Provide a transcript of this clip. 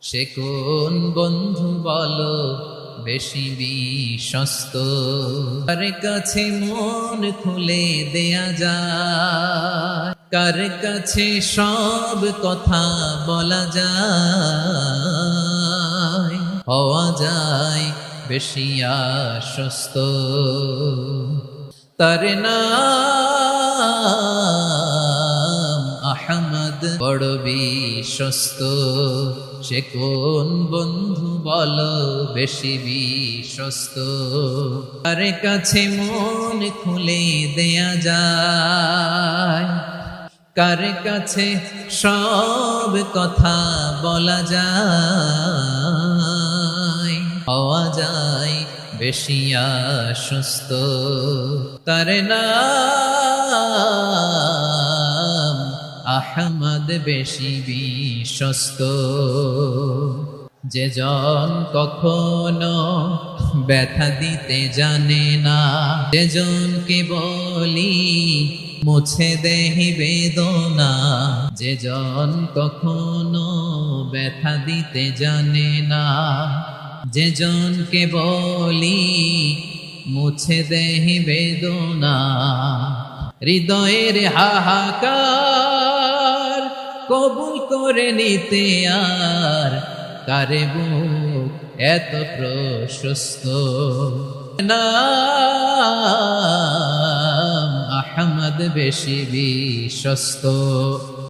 সে কোন বন্ধু বলো বেশি বিশ্বস্ত, কার কাছে মন খুলে দেয়া যায়, কার কাছে সব কথা বলা যায়, হওয়া যায় বেশি আশ্বস্ত। তার নাম আহমদ, বড় বিশ্বস্ত। সে কোন বন্ধু বলো বেশি বিশ্বস্ত, কার কাছে মন খুলে দেয়া যায়, কার কাছে সব কথা বলা যায়, হওয়া যায় বেশি আশ্বস্ত। তার নাম আহমদ, বেশি বিশ্বস্ত। যে জন কখনো ব্যথা দিতে জানে না, যে জনকে বলি মুছে দেহি বেদনা, যে জন কখনো ব্যথা দিতে জানে না, যে জনকে বলি মুছে দেহি বেদনা, হৃদয়ের হাহাকার কবুল করে নিতে আর কারে বুক এত প্রশস্ত। নাম আহমদ, বেশি বিশ্বস্ত।